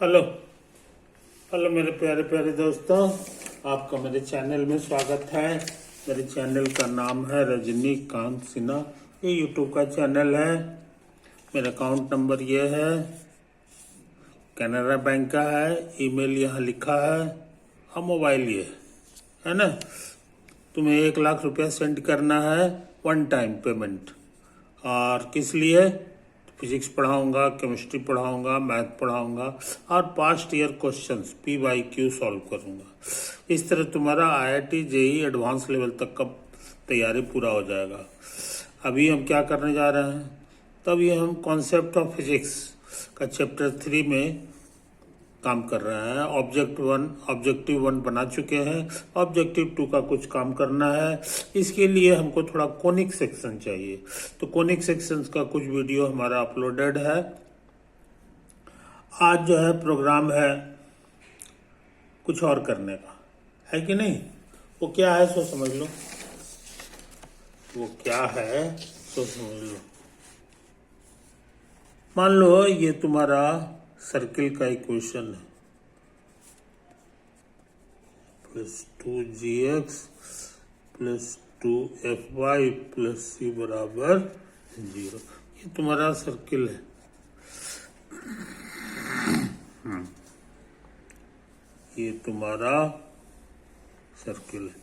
Hello hello मेरे प्यारे प्यारे दोस्तों, आपका मेरे चैनल में स्वागत है। मेरे चैनल का नाम है रजनीकांत सिन्हा। ये यूट्यूब का चैनल है। मेरा अकाउंट नंबर ये है, कैनरा बैंक का है। ईमेल यहाँ लिखा है और मोबाइल ये है ना। तुम्हें 1 लाख रुपया सेंड करना है, वन टाइम पेमेंट। और किस लिए? फिजिक्स पढ़ाऊंगा, केमिस्ट्री पढ़ाऊंगा, मैथ पढ़ाऊंगा और past year questions PYQ solve करूंगा। इस तरह तुम्हारा IIT JEE एडवांस लेवल तक का तैयारी पूरा हो जाएगा। अभी हम क्या करने जा रहे हैं? तब ये हम कॉन्सेप्ट ऑफ फिजिक्स का चैप्टर 3 में काम कर रहे हैं। ऑब्जेक्टिव 1 बना चुके हैं। ऑब्जेक्टिव 2 का कुछ काम करना है। इसके लिए हमको थोड़ा कोनिक सेक्शन चाहिए, तो कोनिक सेक्शंस का कुछ वीडियो हमारा अपलोडेड है। आज जो है प्रोग्राम है कुछ और करने का, है कि नहीं? वो क्या है सो समझ लो। वो क्या है सो समझ लो। मान लो ये तुम्हारा सर्किल का इक्वेशन है, +2gx + 2fy + c बराबर 0। ये तुम्हारा सर्किल है। ये तुम्हारा सर्किल है।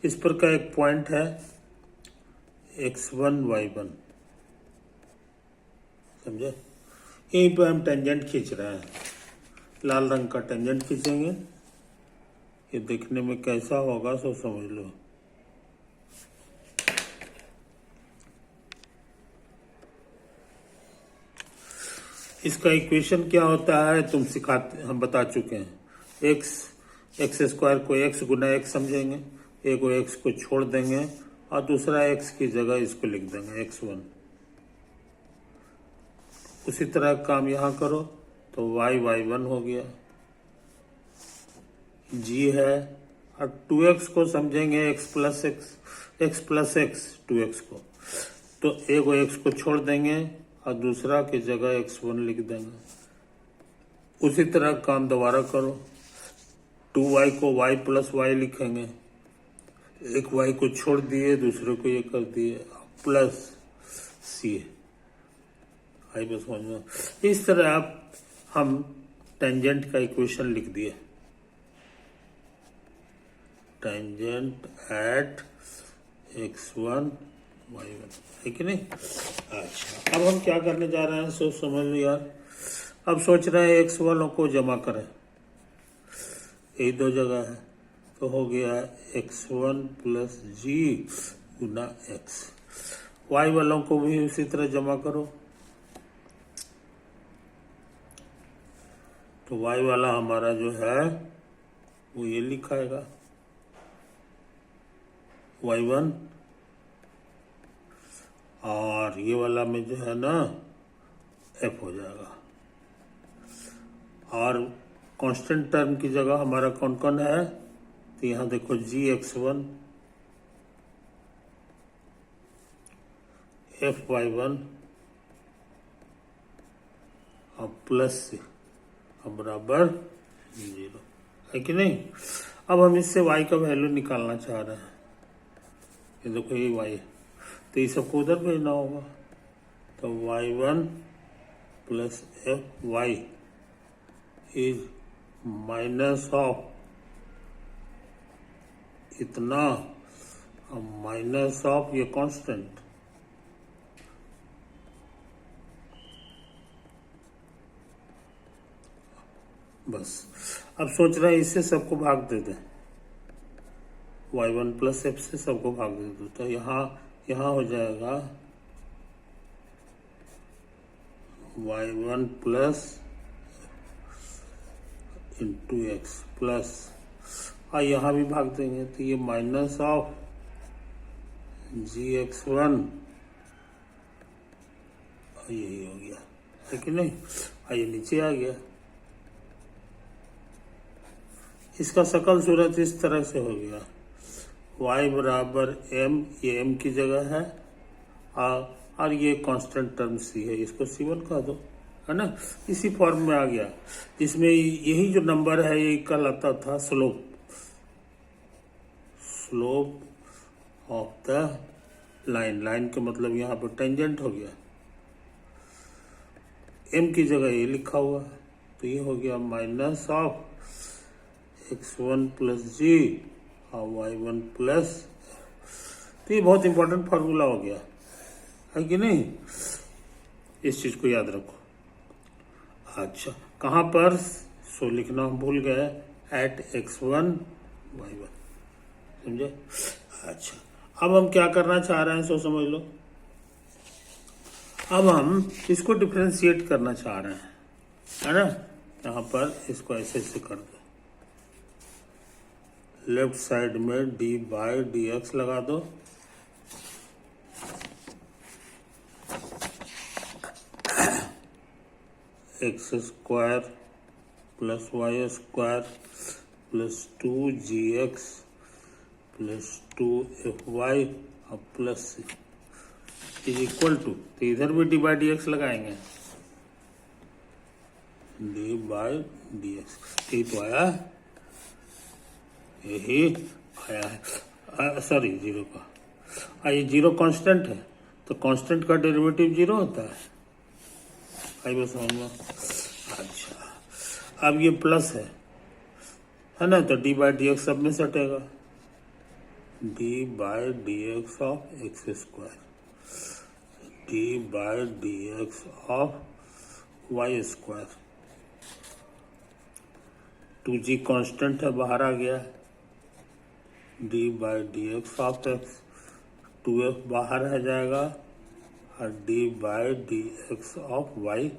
इस पर का एक पॉइंट है x1 y1, समझे? यहीं पर हम टेंजेंट खींच रहे हैं। लाल रंग का टेंजेंट खींचेंगे। ये देखने में कैसा होगा सो समझ लो। इसका इक्वेशन क्या होता है हम बता चुके हैं। एक्स स्क्वायर को x गुना x समझेंगे, एक को x को छोड़ देंगे और दूसरा x की जगह इसको लिख देंगे x1। उसी तरह काम यहाँ करो तो y1 हो गया, g है। और 2x को समझेंगे x प्लस x 2x को, तो एक x को छोड़ देंगे और दूसरा की जगह x1 लिख देंगे। उसी तरह काम दोबारा करो। 2y को y प्लस y लिखेंगे, एक y को छोड़ दिए, दूसरे को ये कर दिए, प्लस c। आई बस समझ में। इस तरह आप हम टेंजेंट का इक्वेशन लिख दिए। टेंजेंट एट x1 y1, है कि नहीं? अच्छा, अब हम क्या करने जा रहे हैं सोच समझ लो यार। अब सोच रहे हैं x वालों को जमा करें, यही दो जगह है, तो हो गया x1 + g गुना x। y वालों को भी उसी तरह जमा करो, तो y वाला हमारा जो है वो ये लिखाएगा y1, और ये वाला में जो है ना f हो जाएगा। और कांस्टेंट टर्म की जगह हमारा कौन कौन है? तो यहाँ देखो gx1 fy1 और प्लस c बराबर 0, है कि नहीं? अब हम इससे y का वैल्यू निकालना चाह रहे हैं। ये देखो ये y है, तो ये सबको उधर भेजना होगा। तो y1 + fy is minus of इतना और माइनस ऑफ ये कांस्टेंट। बस अब सोच रहे हैं इससे सबको भाग दे दें, y1 + f से सबको भाग दे दो, तो यहाँ हो जाएगा y1 + x प्लस, और यहाँ भी भाग देंगे तो ये माइनस ऑफ gx1, यही हो गया, है कि नहीं? ये नीचे आ गया। इसका शकल सूरत इस तरह से हो गया, y बराबर m, ये m की जगह है, और ये कांस्टेंट टर्म c है, इसको c1 कह दो, है ना, इसी फॉर्म में आ गया। इसमें यही जो नंबर है ये कहलाता था slope, slope of the line. Line का मतलब यहाँ पर टेंजेंट हो गया, m की जगह ये लिखा हुआ, तो ये हो गया minus of x1 plus g और y1 प्लस। तो ये बहुत इंपॉर्टेंट फार्मूला हो गया है कि नहीं, इस चीज को याद रखो। अच्छा, कहाँ पर, सो लिखना हम भूल गए, एट x1 y1, समझे। अच्छा, अब हम क्या करना चाह रहे हैं, सो समझ लो। अब हम इसको डिफ्रेंशिएट करना चाह रहे हैं, है ना। यहाँ पर इसको ऐसे ऐसे कर दो, लेफ्ट साइड में डी बाई डी एक्स लगा दो, x square plus y square plus 2gx plus 2fy और plus c is equal to, तो इधर भी डी बाई डी एक्स लगाएंगे, डी बाई डी एक्स। यही तो आया, यही आया है, सॉरी जीरो का। ये जीरो कांस्टेंट है, तो कांस्टेंट का डेरिवेटिव जीरो होता है, आई बस समझ में। अच्छा, अब ये प्लस है ना, तो डी बाई डी एक्स सब में सटेगा, d by d x of x square, d by d x of y square. 2g constant है, बाहर आ गया, d by d x of x, 2f बाहर रह जाएगा, और d by d x of y,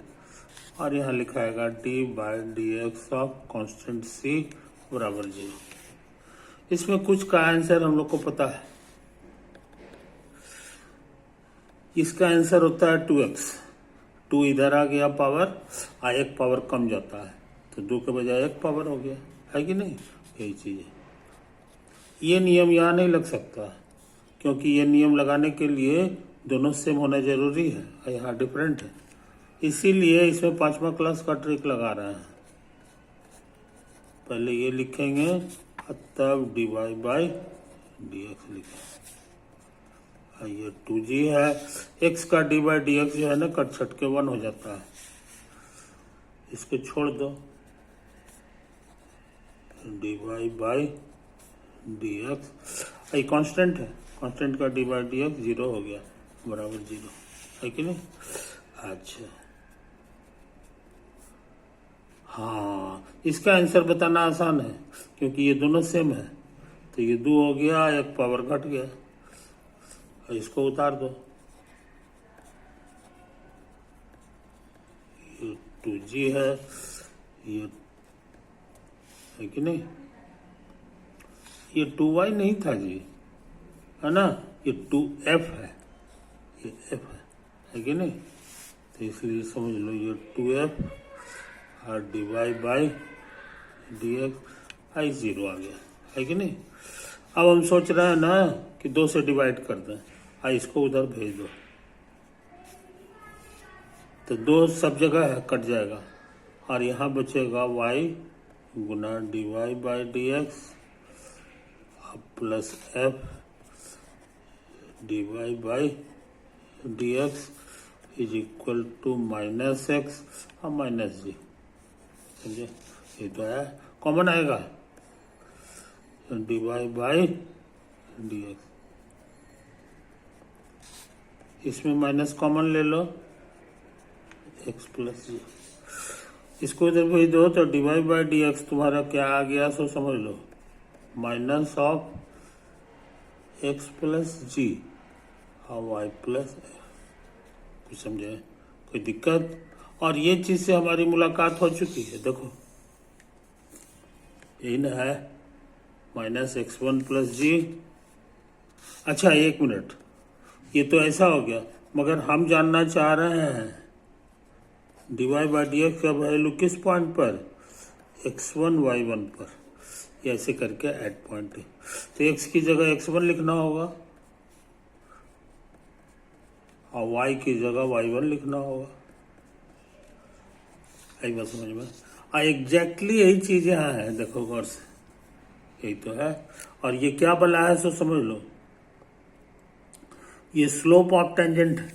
और यहाँ लिखाएगा d by d x of constant c बराबर 0। इसमें कुछ का आंसर हम लोग को पता है, इसका आंसर होता है 2x। 2 इधर आ गया पावर, एक पावर कम जाता है, तो 2 के बजाय 1 पावर हो गया, है कि नहीं, यही चीज है। ये नियम यहाँ नहीं लग सकता, क्योंकि ये नियम लगाने के लिए दोनों सेम होना जरूरी है, यहाँ डिफरेंट है, इसीलिए इसमें 5वां क्लास का ट्रिक लगा रहे हैं। पहले ये लिखेंगे, तब d y by d x लिखेंगे। ये 2g है, x का डी बाई डी एक्स जो है ना, कट छट के 1 हो जाता है, इसको छोड़ दो, d y by d x, ये कांस्टेंट है, कांस्टेंट का डी बाई डी एक्स 0 हो गया, बराबर 0, है कि नहीं। अच्छा, हाँ, इसका आंसर बताना आसान है, क्योंकि ये दोनों सेम है, तो ये 2 हो गया, 1 पावर घट गया, और इसको उतार दो, ये 2g है, ये है कि नहीं, ये 2y नहीं था जी, है ना, ये 2f है, ये f है कि नहीं, तो इसलिए समझ लो ये 2f और d y by d x, आई 0 आ गया, है कि नहीं। अब हम सोच रहे हैं ना कि 2 से डिवाइड कर दें, आई इसको उधर भेज दो, तो 2 सब जगह है, कट जाएगा, और यहाँ बचेगा y गुना d y by d x plus f d y by d x is equal to minus x और माइनस जी, समझे। ये तो है, कॉमन आएगा, d y by d x, इसमें माइनस कॉमन ले लो, एक्स प्लस जी, इसको इधर भेज दो, तो d y by d x तुम्हारा क्या आ गया, सो समझ लो, minus of x plus g और वाई प्लस एफ। कुछ समझे, कोई दिक्कत। और ये चीज से हमारी मुलाकात हो चुकी है, देखो यही ना है, माइनस x1 प्लस जी। अच्छा, 1 मिनट, ये तो ऐसा हो गया, मगर हम जानना चाह रहे हैं d y by d x का वैल्यू किस पॉइंट पर, x1 y1 पर, ऐसे करके एट पॉइंट है, तो x की जगह x1 लिखना होगा और y की जगह y1 लिखना होगा, आई बात समझ में? एग्जैक्टली यही चीज यहाँ है, देखो गौर से, यही तो है। और ये क्या बला है सो समझ लो, ये स्लोप ऑफ टेंजेंट है,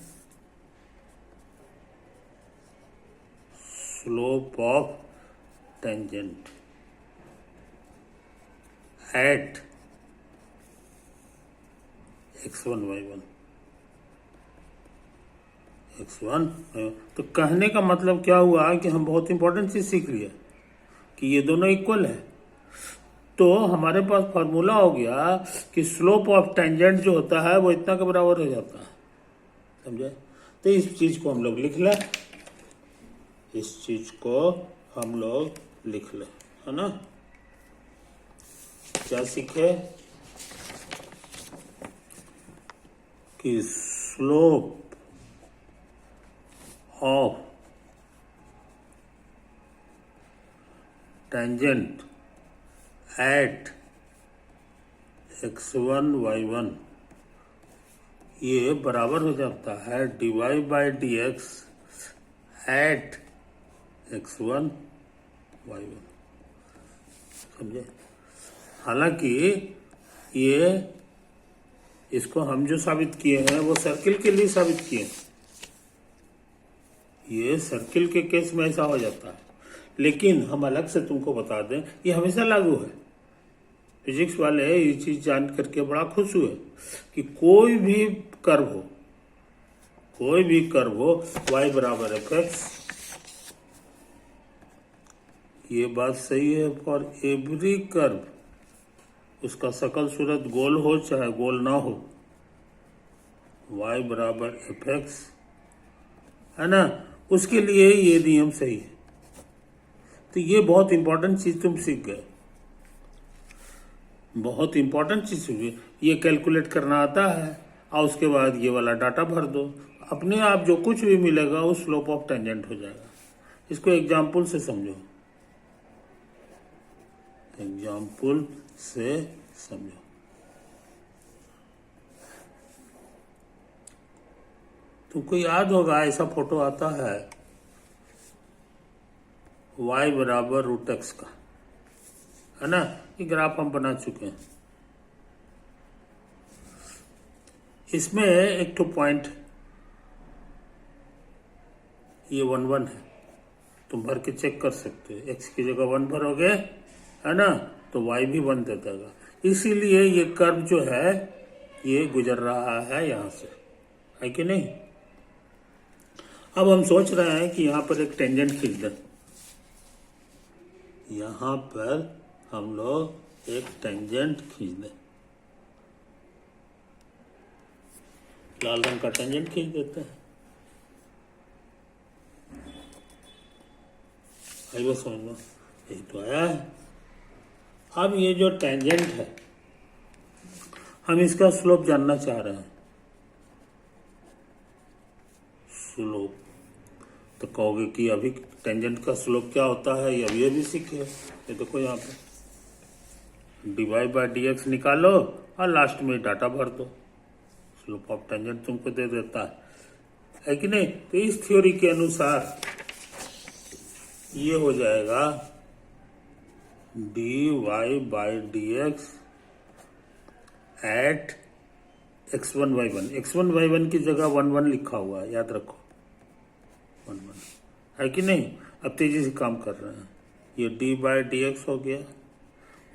slope of tangent at x1 y1 x1। तो कहने का मतलब क्या हुआ कि हम बहुत इंपॉर्टेंट चीज सीख लिया कि ये दोनों इक्वल है। तो हमारे पास फॉर्मूला हो गया कि स्लोप ऑफ टेंजेंट जो होता है वो इतना के बराबर हो जाता है, समझे? तो इस चीज को हम लोग लिख लें, इस चीज को हम लोग लिख लें, है ना? क्या सीखे कि slope of tangent at x1 y1 ये बराबर हो जाता है dy by d x at x1 y1, समझे? हालांकि ये इसको हम जो साबित किए हैं वो सर्किल के लिए साबित किए हैं, ये सर्किल के केस में ऐसा हो जाता है। लेकिन हम अलग से तुमको बता दें, ये हमेशा लागू है। फिजिक्स वाले ये चीज जान करके बड़ा खुश हुए कि कोई भी कर्व हो, कोई भी कर्व हो, y बराबर एफ एक्स, ये बात सही है फॉर एवरी कर्व, उसका सकल सूरत गोल हो चाहे गोल ना हो, y बराबर एफ एक्स, है ना? उसके लिए ये नियम सही है। तो ये बहुत इंपॉर्टेंट चीज तुम सीख गए, बहुत इंपॉर्टेंट चीज सीख गए। ये कैलकुलेट करना आता है और उसके बाद ये वाला डाटा भर दो, अपने आप जो कुछ भी मिलेगा वो स्लोप ऑफ टेंजेंट हो जाएगा। इसको एग्जाम्पल से समझो, एग्जाम्पल से समझो। तुमको याद होगा ऐसा फोटो आता है y बराबर रूट एक्स का, है ना? ये ग्राफ हम बना चुके हैं। इसमें एक तो पॉइंट ये 1 1 है, तुम भर के चेक कर सकते हो। x की जगह 1 भरोगे, है ना, तो y भी 1 दे देगा। इसीलिए ये कर्व जो है ये गुजर रहा है यहां से, है कि नहीं? अब हम सोच रहे हैं कि यहां पर एक टेंजेंट खींच दें, यहां पर हम लोग एक टेंजेंट खींच दें, लाल रंग का टेंजेंट खींच देते हैं। आई बस समझ लो, यही तो आया है। अब ये जो टेंजेंट है हम इसका स्लोप जानना चाह रहे हैं, स्लोप। तो कहोगे कि अभी टेंजेंट का स्लोप क्या होता है, ये अभी सीखे। ये देखो यहाँ पे dy बाई डी एक्स निकालो और लास्ट में डाटा भर दो, स्लोप ऑफ टेंजेंट तुमको दे देता है कि नहीं? तो इस थ्योरी के अनुसार ये हो जाएगा dy by d x at x1 y1। x1 y1 की जगह 1 1 लिखा हुआ है, याद रखो, 1 1, है कि नहीं? अब तेजी से काम कर रहे हैं। ये डी बाई डी एक्स हो गया,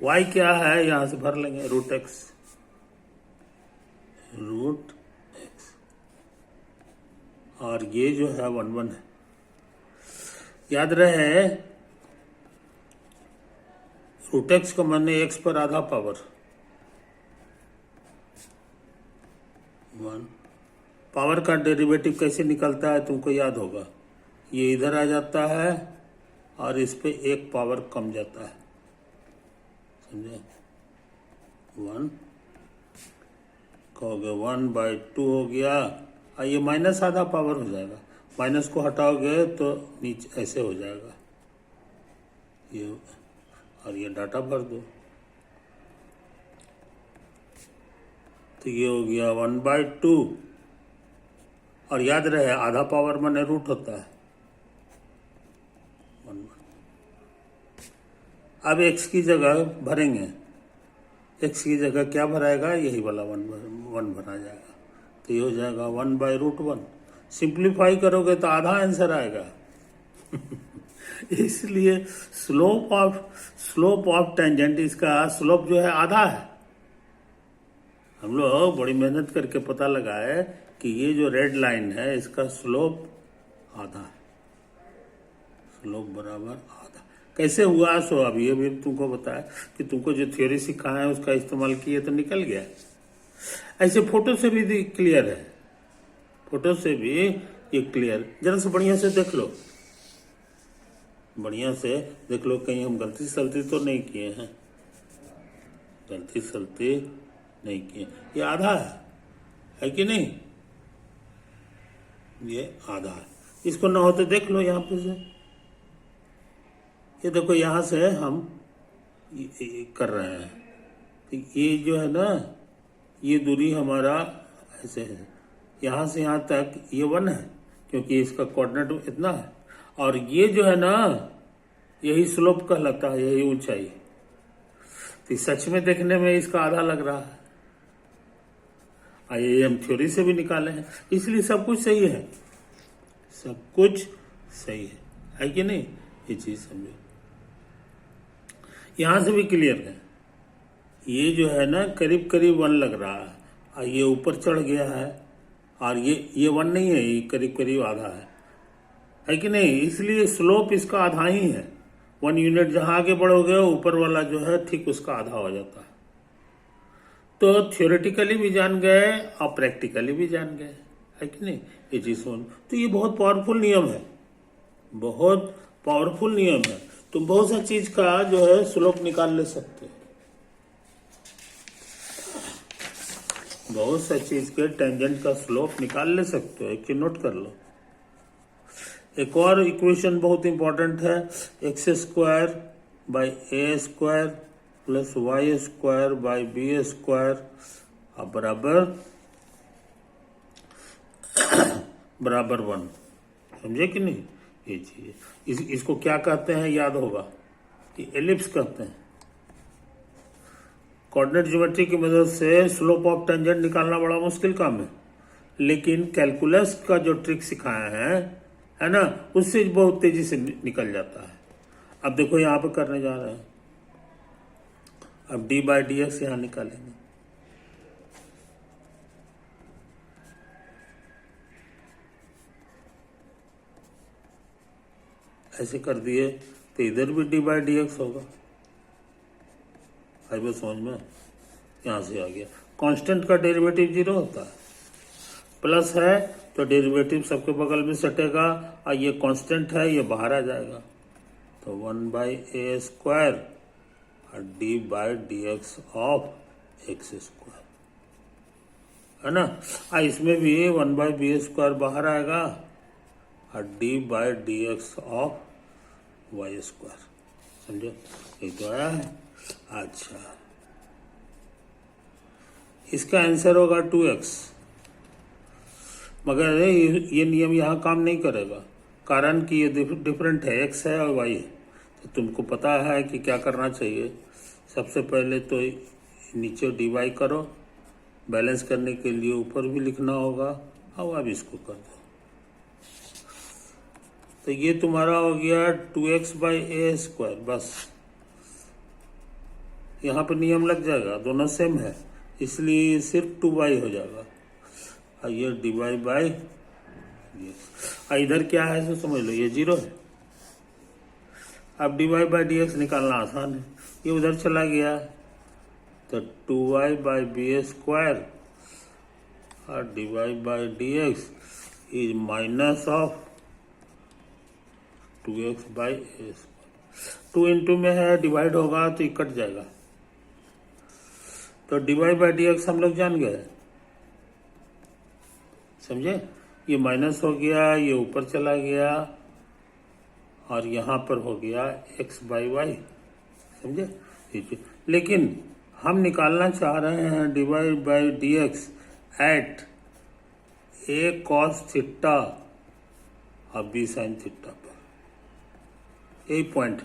y क्या है यहां से भर लेंगे, रूट एक्स, रूट एक्स, और ये जो है 1 1 है। याद रहे रूट एक्स का माने x पर आधा पावर 1। पावर का डेरिवेटिव कैसे निकलता है तुमको याद होगा, ये इधर आ जाता है और इस पे एक पावर कम जाता है, समझे? 1 कहोगे 1 बाई 2 हो गया, और ये माइनस आधा पावर हो जाएगा, माइनस को हटाओगे तो नीचे ऐसे हो जाएगा ये, और ये डाटा भर दो। तो ये हो गया 1 बाई 2, और याद रहे आधा पावर माने रूट होता है, 1 अब एक्स की जगह भरेंगे, एक्स की जगह क्या भराएगा, यही वाला वन भरा जाएगा, तो ये हो जाएगा 1/√1। सिंप्लीफाई करोगे तो आधा आंसर आएगा। इसलिए स्लोप ऑफ टेंजेंट, इसका स्लोप जो है आधा है। हम लोग बड़ी मेहनत करके पता लगाए कि ये जो रेड लाइन है इसका स्लोप आधा है, स्लोप बराबर आधा। कैसे हुआ सो अब ये भी तुमको बताया कि तुमको जो थ्योरी सिखाया है उसका इस्तेमाल किए तो निकल गया। ऐसे फोटो से भी क्लियर है, फोटो से भी ये क्लियर। जरा से बढ़िया से देख लो, बढ़िया से देख लो, कहीं हम गलती सलती तो नहीं किए हैं, गलती सलती नहीं किए। ये आधा है कि नहीं, ये आधा है। इसको ना हो तो देख लो यहाँ पे से, ये देखो यहाँ से हम ये कर रहे हैं, तो ये जो है ना, ये दूरी हमारा ऐसे है, यहाँ से यहाँ तक ये 1 है क्योंकि इसका कोऑर्डिनेट इतना है, और ये जो है ना यही स्लोप कहलाता है, यही ऊंचाई। तो सच में देखने में इसका आधा लग रहा है, ये हम थ्योरी से भी निकाले हैं, इसलिए सब कुछ सही है, सब कुछ सही है कि नहीं, ये चीज समझो। यहां से भी क्लियर है, ये जो है ना करीब करीब 1 लग रहा है, और ये ऊपर चढ़ गया है, और ये 1 नहीं है, ये करीब करीब आधा है कि नहीं, इसलिए स्लोप इसका आधा ही है। 1 यूनिट जहां आगे बढ़ोगे ऊपर वाला जो है ठीक उसका आधा हो जाता है। तो थ्योरेटिकली भी जान गए और प्रैक्टिकली भी जान गए, है कि नहीं, ये चीज सुन। तो ये बहुत पावरफुल नियम है, बहुत पावरफुल नियम है। तुम बहुत सा चीज का जो है स्लोप निकाल ले सकते हो, बहुत सा चीज के टेंजेंट का स्लोप निकाल ले सकते हो, एक चीज नोट कर लो। एक और इक्वेशन बहुत इंपॉर्टेंट है, x²/a² प्लस y²/b² बराबर 1। समझे कि नहीं, ये चीज इसको क्या कहते हैं याद होगा कि एलिप्स कहते हैं। कोऑर्डिनेट ज्योमेट्री की मदद से स्लोप ऑफ टेंजेंट निकालना बड़ा मुश्किल काम है, लेकिन कैलकुलस का जो ट्रिक सिखाया है ना, उससे बहुत तेजी से निकल जाता है। अब देखो यहाँ पे करने जा रहे हैं, अब d/dx यहाँ निकालेंगे, ऐसे कर दिए तो इधर भी d/dx होगा। आई बात समझ में, यहां से आ गया। कांस्टेंट का डेरिवेटिव 0 होता है, प्लस है तो डेरिवेटिव सबके बगल में सटेगा, और ये कांस्टेंट है ये बाहर आ जाएगा, तो 1/a² और d/dx ऑफ x², है ना। इसमें भी 1/b² बाहर आएगा और d/dx ऑफ y²। समझो, ये तो आया है। अच्छा, इसका आंसर होगा 2x, मगर ये नियम यहाँ काम नहीं करेगा, कारण कि ये डिफरेंट है, x है और y है। तो तुमको पता है कि क्या करना चाहिए। सबसे पहले तो नीचे डिवाइड करो, बैलेंस करने के लिए ऊपर भी लिखना होगा, और अब इसको कर दो। तो ये तुम्हारा हो गया 2x/a²। बस यहाँ पर नियम लग जाएगा, दोनों सेम है, इसलिए सिर्फ 2y हो जाएगा, और ये dy/dx। इधर क्या है तो समझ लो, ये 0 है। अब dy/dx निकालना आसान है, ये उधर चला गया तो 2y/b² और dy/dx is minus of 2x/a²। 2 into में है, डिवाइड होगा तो ये कट जाएगा, तो dy/dx हम लोग जान गए, समझे। ये माइनस हो गया, ये ऊपर चला गया, और यहाँ पर हो गया x/y, समझे। लेकिन हम निकालना चाह रहे हैं dy/dx at a cos theta और b sin थीटा पर, यही पॉइंट।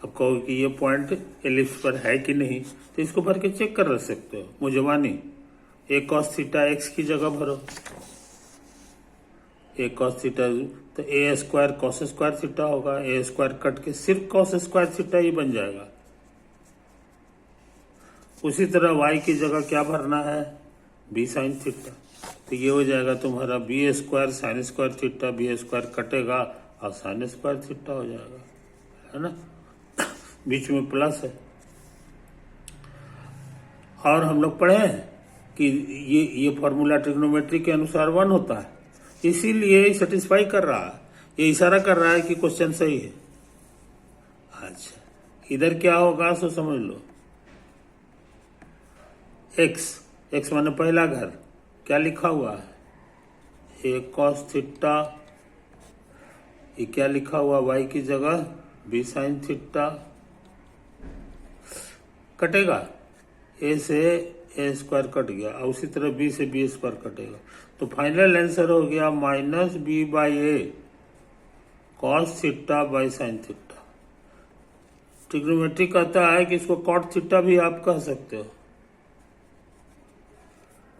अब कहो कि ये पॉइंट एलिप्स पर है कि नहीं, तो इसको भर के चेक कर सकते हो। मुझे मानी ए कॉस थीटा एक्स की जगह भरो, ए कॉस थीटा, तो ए स्क्वायर कॉस स्क्वायर थीटा होगा, ए स्क्वायर कट के सिर्फ कॉस स्क्वायर थीटा ही बन जाएगा। उसी तरह वाई की जगह क्या भरना है, बी साइन थीटा, तो ये हो जाएगा तुम्हारा B square sine square theta, B square कटेगा और साइन स्क्वायर थीटा हो जाएगा, है ना, बीच में प्लस है। और हम लोग पढ़े हैं कि ये फॉर्मूला ट्रिग्नोमेट्री के अनुसार 1 होता है, इसीलिए सेटिस्फाई कर रहा है, ये इशारा कर रहा है कि क्वेश्चन सही है। अच्छा, इधर क्या होगा सो समझ लो, एक्स माने पहला घर, क्या लिखा हुआ है, ए कॉस थीटा, ये क्या लिखा हुआ वाई की जगह बी साइन थीटा, कटेगा ए से ए स्क्वायर कट गया और उसी तरह बी से बी स्क्वायर कटेगा, तो फाइनल आंसर हो गया minus B by A cos theta by sine theta. Trigonometry कहता है कि इसको कॉट थीटा भी आप कह सकते हो,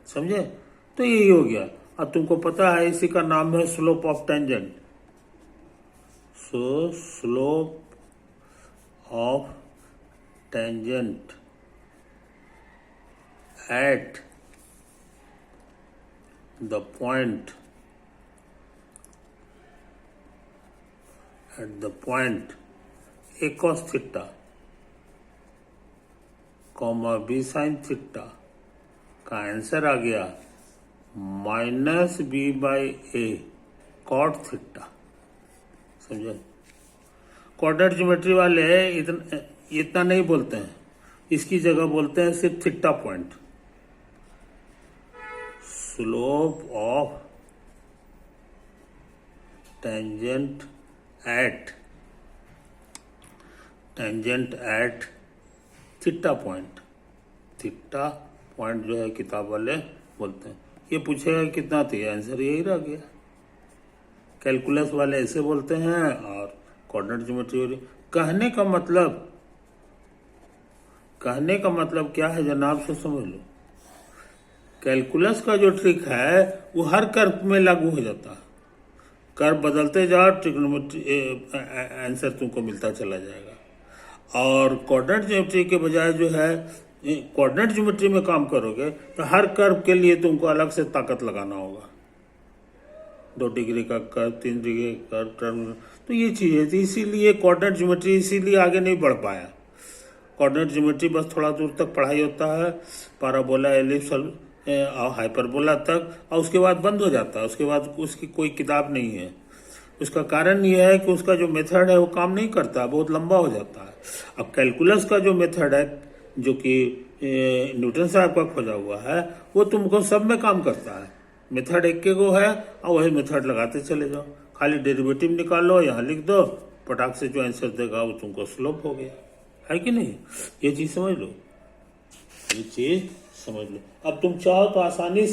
समझे, तो यही हो गया। अब तुमको पता है इसी का नाम है slope of tangent, so slope of tangent at the point a cos theta comma B sine theta का आंसर आ गया minus B by A cot theta. समझे, कोऑर्डिनेट ज्योमेट्री वाले इतना नहीं बोलते हैं, इसकी जगह बोलते हैं सिर्फ theta point. Slope of tangent at theta point जो है किताब वाले बोलते हैं। ये पूछेगा कितना, तो ये आंसर यही रह गया। कैलकुलस वाले ऐसे बोलते हैं और कोऑर्डिनेट ज्योमेट्री कहने का मतलब क्या है जनाब, से समझ लो। कैलकुलस का जो ट्रिक है वो हर कर्व में लागू हो जाता है, कर्व बदलते जाओ ट्रिग्नोमेट्री आंसर तुमको मिलता चला जाएगा। और कोऑर्डिनेट ज्योमेट्री के बजाय जो है कोऑर्डिनेट ज्योमेट्री में काम करोगे तो हर कर्व के लिए तुमको अलग से ताकत लगाना होगा, 2 डिग्री का कर्व, 3 डिग्री का कर्व, तो ये चीज़ है। तो इसीलिए कोऑर्डिनेट ज्योमेट्री इसीलिए आगे नहीं बढ़ पाया। कोऑर्डिनेट ज्योमेट्री बस थोड़ा दूर तक पढ़ाई होता है, पैराबोला, एलिप्स और हाइपरबोला तक, और उसके बाद बंद हो जाता है, उसके बाद उसकी कोई किताब नहीं है। उसका कारण यह है कि उसका जो मेथड है वो काम नहीं करता, बहुत लंबा हो जाता है। अब कैलकुलस का जो मेथड है जो कि न्यूटन साहब का खोजा हुआ है, वो तुमको सब में काम करता है। मेथड एक के को है और वही मेथड लगाते चले जाओ, खाली डेरिवेटिव निकालो, यहाँ लिख दो, पटाख से जो आंसर देगा वो तुमको स्लोप हो गया, है कि नहीं। ये चीज समझ लो, ये चीज समझ लो। अब तुम चाहो तो आसानी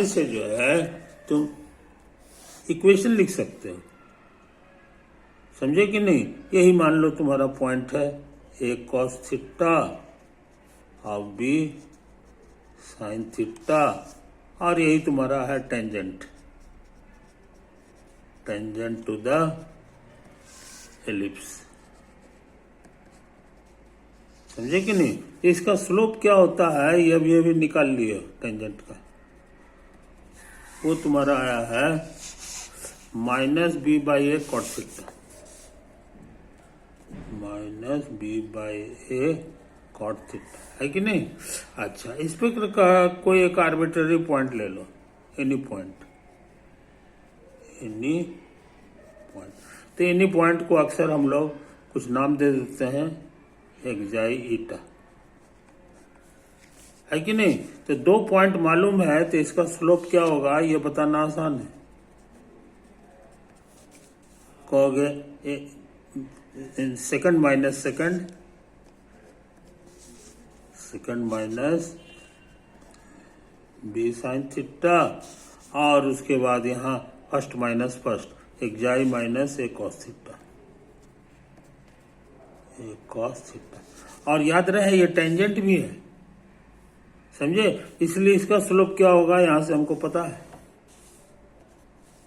से जो है तुम इक्वेशन लिख सकते हो, समझे कि नहीं। यही मान लो तुम्हारा पॉइंट है ए कॉस थीटा और बी साइन थीटा, और यही तुम्हारा है टेंजेंट टू द एलिप्स, समझे कि नहीं। इसका स्लोप क्या होता है ये भी निकाल लियो, टेंजेंट का वो तुम्हारा आया है minus B by A cot theta, minus B by A cot theta, है कि नहीं। अच्छा, इस पे कोई एक आर्बिट्ररी पॉइंट ले लो, एनी पॉइंट। तो एनी पॉइंट को अक्सर हम लोग कुछ नाम दे देते हैं, एक्साई ईटा, है कि नहीं। तो 2 पॉइंट मालूम है तो इसका स्लोप क्या होगा ये बताना आसान है। कहोगे second minus b sine theta, और उसके बाद यहाँ फर्स्ट माइनस फर्स्ट, एक्साई माइनस ए कॉस थीटा, ये कॉस थीटा। और याद रहे ये टेंजेंट भी है, समझे, इसलिए इसका स्लोप क्या होगा यहां से हमको पता है।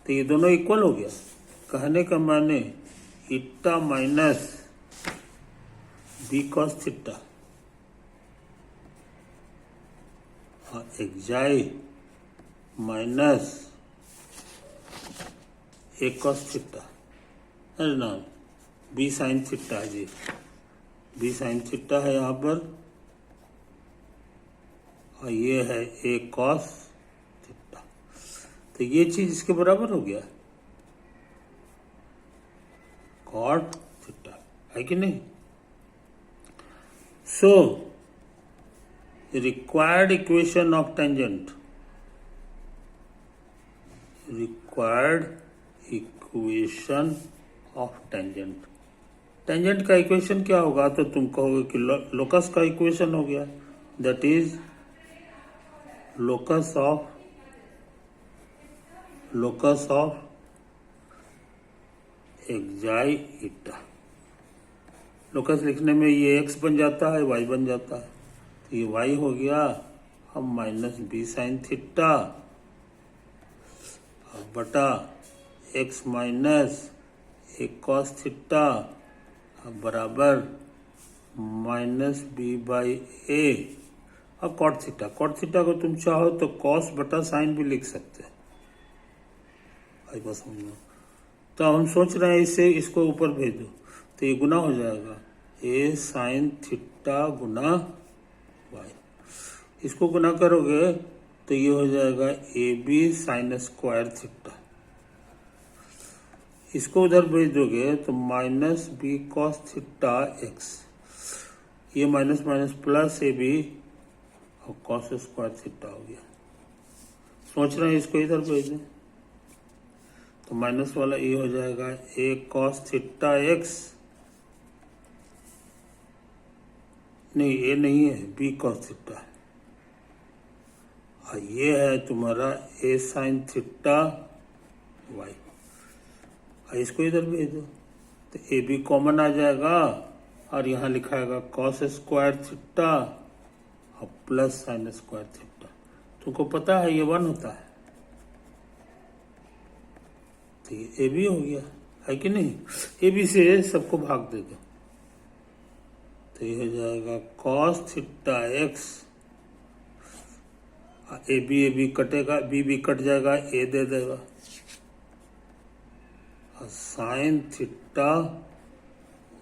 तो ये दोनों इक्वल हो गया। कहने का माने इट्टा माइनस बी कॉस थीटा और एक्जाई माइनस ए कॉस थीटा है ना, बी साइन थीटा है जी, बी साइन थीटा है यहाँ पर, और ये है ए कॉस थीटा। तो ये चीज इसके बराबर हो गया कॉट थीटा, है कि नहीं। So required equation of tangent, required equation of tangent, tangent का इक्वेशन क्या होगा, तो तुम कहोगे कि लोकस का इक्वेशन हो गया, दैट इज लोकस ऑफ एक्जाई इटा। लोकस लिखने में ये x बन जाता है, y बन जाता है, तो ये y हो गया, अब माइनस बी साइन थीटा बटा x minus a cos theta बराबर माइनस बी बाई ए। अब कॉट थीटा, कॉट थीटा को तुम चाहो तो कॉस बटा साइन भी लिख सकते हैं, भाई बस समझो। तो हम सोच रहे हैं इससे इसको ऊपर भेज दो, तो ये गुना हो जाएगा ए साइन थीटा गुना वाई। इसको गुना करोगे तो ये हो जाएगा a b sine square theta. इसको उधर भेज दोगे तो minus b cos theta x, ये minus minus plus a b और कॉस स्क्वायर थीटा हो गया। सोच रहे हैं इसको इधर भेज दें तो माइनस वाला ये हो जाएगा ए कॉस थीटा एक्स, नहीं ए नहीं है, बी कॉस थीटा, और ये है तुम्हारा ए साइन थीटा वाई। इसको इधर भेज दो तो ए बी कॉमन आ जाएगा और यहाँ लिखाएगा कॉस स्क्वायर थीटा और प्लस साइन स्क्वायर थीटा। तुमको पता है ये 1 होता है, तो ये ए बी हो गया, है कि नहीं। ए बी से सबको भाग दे दो तो ये हो जाएगा cos theta x, A B कटेगा, बी कट जाएगा, ए दे देगा, और साइन थीटा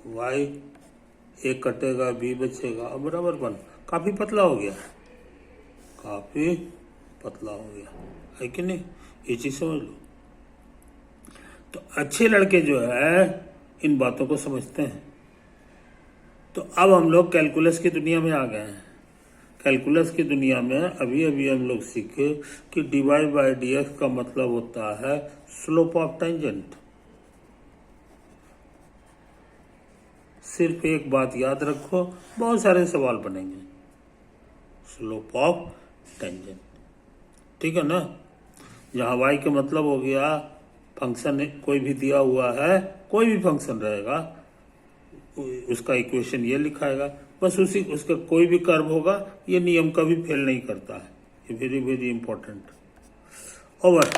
वाई, ए कटेगा बी बचेगा, अब बराबर 1। काफी पतला हो गया, काफी पतला हो गया, है कि नहीं, ये चीज समझ लो। तो अच्छे लड़के जो है इन बातों को समझते हैं। तो अब हम लोग कैलकुलस की दुनिया में आ गए हैं। कैलकुलस की दुनिया में अभी अभी हम लोग सीखे कि dy बाई डी एक्स का मतलब होता है स्लोप ऑफ टेंजेंट। सिर्फ एक बात याद रखो, बहुत सारे सवाल बनेंगे, स्लोप ऑफ टेंजेंट, ठीक है ना। जहां y के मतलब हो गया फंक्शन कोई भी दिया हुआ है, कोई भी फंक्शन रहेगा उसका इक्वेशन ये लिखाएगा, बस उसका कोई भी कर्व होगा, ये नियम कभी फेल नहीं करता है, ये वेरी वेरी इंपॉर्टेंट। ओवर।